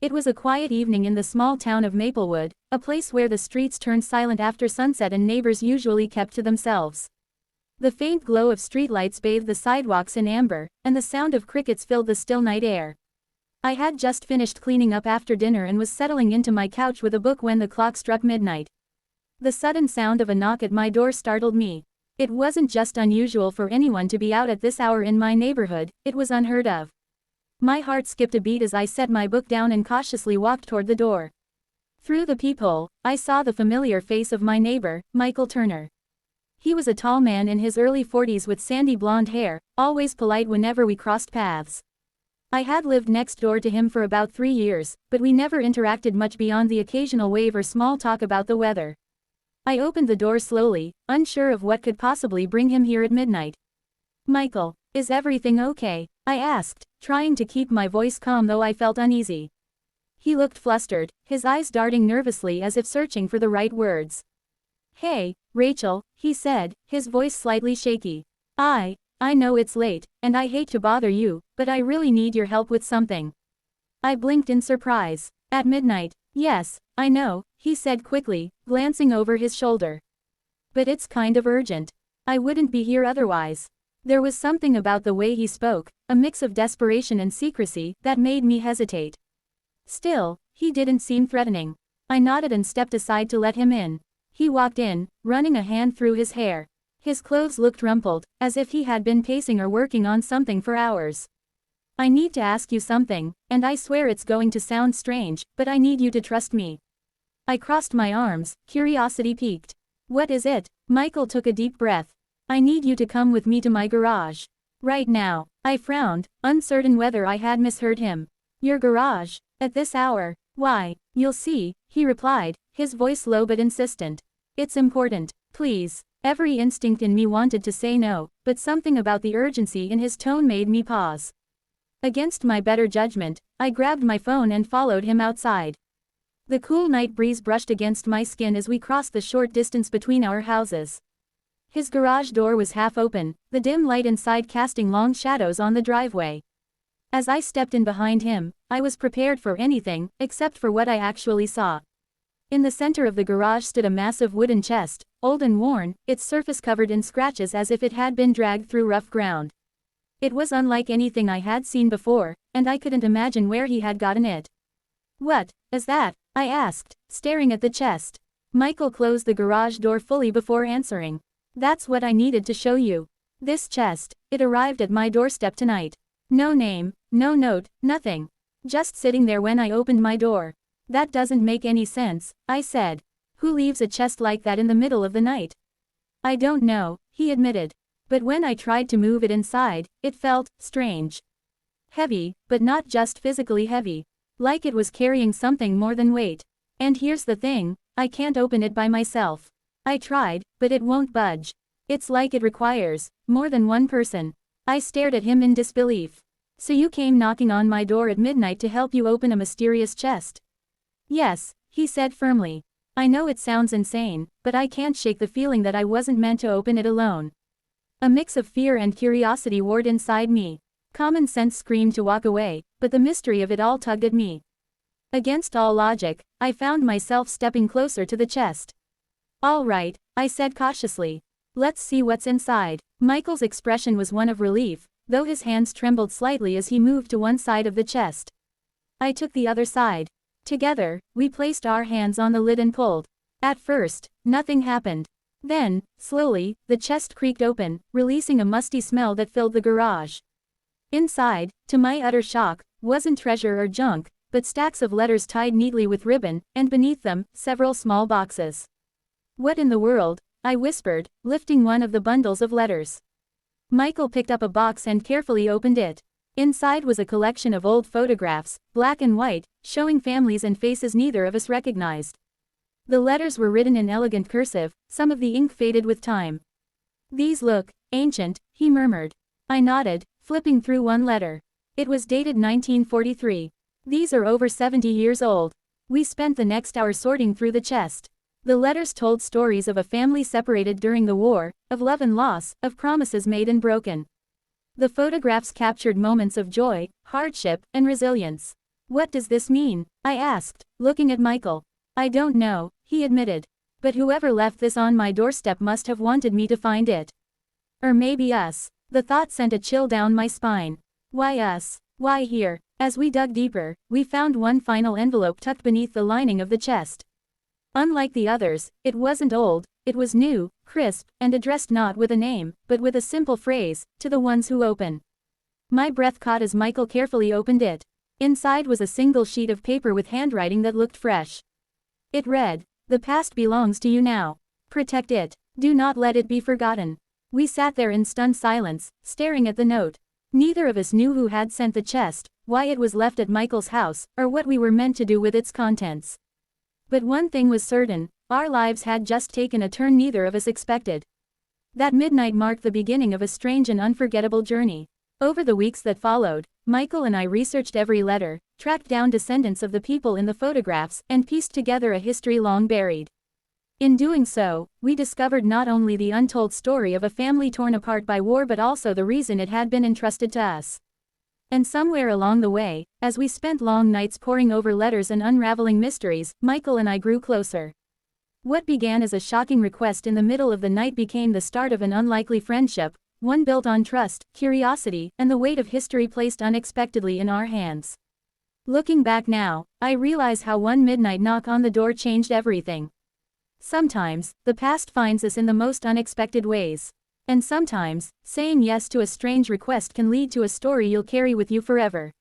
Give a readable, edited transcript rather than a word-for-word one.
It was a quiet evening in the small town of Maplewood, a place where the streets turned silent after sunset and neighbors usually kept to themselves. The faint glow of streetlights bathed the sidewalks in amber, and the sound of crickets filled the still night air. I had just finished cleaning up after dinner and was settling into my couch with a book when the clock struck midnight. The sudden sound of a knock at my door startled me. It wasn't just unusual for anyone to be out at this hour in my neighborhood, it was unheard of. My heart skipped a beat as I set my book down and cautiously walked toward the door. Through the peephole, I saw the familiar face of my neighbor, Michael Turner. He was a tall man in his early 40s with sandy blonde hair, always polite whenever we crossed paths. I had lived next door to him for about 3 years, but we never interacted much beyond the occasional wave or small talk about the weather. I opened the door slowly, unsure of what could possibly bring him here at midnight. "Michael, is everything okay?" I asked, trying to keep my voice calm though I felt uneasy. He looked flustered, his eyes darting nervously as if searching for the right words. "Hey, Rachel," he said, his voice slightly shaky. I know it's late, and I hate to bother you, but I really need your help with something." I blinked in surprise. "At midnight?" "Yes, I know," he said quickly, glancing over his shoulder. "But it's kind of urgent. I wouldn't be here otherwise." There was something about the way he spoke, a mix of desperation and secrecy, that made me hesitate. Still, he didn't seem threatening. I nodded and stepped aside to let him in. He walked in, running a hand through his hair. His clothes looked rumpled, as if he had been pacing or working on something for hours. "I need to ask you something, and I swear it's going to sound strange, but I need you to trust me." I crossed my arms, curiosity piqued. "What is it?" Michael took a deep breath. "I need you to come with me to my garage. Right now." I frowned, uncertain whether I had misheard him. "Your garage? At this hour?" "Why, you'll see," he replied, his voice low but insistent. "It's important. Please." Every instinct in me wanted to say no, but something about the urgency in his tone made me pause. Against my better judgment, I grabbed my phone and followed him outside. The cool night breeze brushed against my skin as we crossed the short distance between our houses. His garage door was half open, the dim light inside casting long shadows on the driveway. As I stepped in behind him, I was prepared for anything, except for what I actually saw. In the center of the garage stood a massive wooden chest, old and worn, its surface covered in scratches as if it had been dragged through rough ground. It was unlike anything I had seen before, and I couldn't imagine where he had gotten it. "What is that?" I asked, staring at the chest. Michael closed the garage door fully before answering. "That's what I needed to show you. This chest, it arrived at my doorstep tonight. No name, no note, nothing. Just sitting there when I opened my door." "That doesn't make any sense," I said. "Who leaves a chest like that in the middle of the night?" "I don't know," he admitted. "But when I tried to move it inside, it felt strange. Heavy, but not just physically heavy. Like it was carrying something more than weight. And here's the thing, I can't open it by myself. I tried, but it won't budge. It's like it requires more than one person." I stared at him in disbelief. "So you came knocking on my door at midnight to help you open a mysterious chest?" "Yes," he said firmly. "I know it sounds insane, but I can't shake the feeling that I wasn't meant to open it alone." A mix of fear and curiosity warred inside me. Common sense screamed to walk away, but the mystery of it all tugged at me. Against all logic, I found myself stepping closer to the chest. "All right," I said cautiously. "Let's see what's inside." Michael's expression was one of relief, though his hands trembled slightly as he moved to one side of the chest. I took the other side. Together, we placed our hands on the lid and pulled. At first, nothing happened. Then, slowly, the chest creaked open, releasing a musty smell that filled the garage. Inside, to my utter shock, wasn't treasure or junk, but stacks of letters tied neatly with ribbon, and beneath them, several small boxes. "What in the world?" I whispered, lifting one of the bundles of letters. Michael picked up a box and carefully opened it. Inside was a collection of old photographs, black and white, showing families and faces neither of us recognized. The letters were written in elegant cursive, some of the ink faded with time. "These look ancient," he murmured. I nodded, flipping through one letter. It was dated 1943. "These are over 70 years old." We spent the next hour sorting through the chest. The letters told stories of a family separated during the war, of love and loss, of promises made and broken. The photographs captured moments of joy, hardship, and resilience. What does this mean? I asked, looking at Michael. I don't know, he admitted. But whoever left this on my doorstep must have wanted me to find it. Or maybe us. The thought sent a chill down my spine. Why us? Why here? As we dug deeper, we found one final envelope tucked beneath the lining of the chest. Unlike the others, it wasn't old, it was new, crisp, and addressed not with a name, but with a simple phrase, "To the ones who open." My breath caught as Michael carefully opened it. Inside was a single sheet of paper with handwriting that looked fresh. It read, "The past belongs to you now. Protect it. Do not let it be forgotten." We sat there in stunned silence, staring at the note. Neither of us knew who had sent the chest, why it was left at Michael's house, or what we were meant to do with its contents. But one thing was certain, our lives had just taken a turn neither of us expected. That midnight marked the beginning of a strange and unforgettable journey. Over the weeks that followed, Michael and I researched every letter, tracked down descendants of the people in the photographs, and pieced together a history long buried. In doing so, we discovered not only the untold story of a family torn apart by war but also the reason it had been entrusted to us. And somewhere along the way, as we spent long nights poring over letters and unraveling mysteries, Michael and I grew closer. What began as a shocking request in the middle of the night became the start of an unlikely friendship, one built on trust, curiosity, and the weight of history placed unexpectedly in our hands. Looking back now, I realize how one midnight knock on the door changed everything. Sometimes, the past finds us in the most unexpected ways. And sometimes, saying yes to a strange request can lead to a story you'll carry with you forever.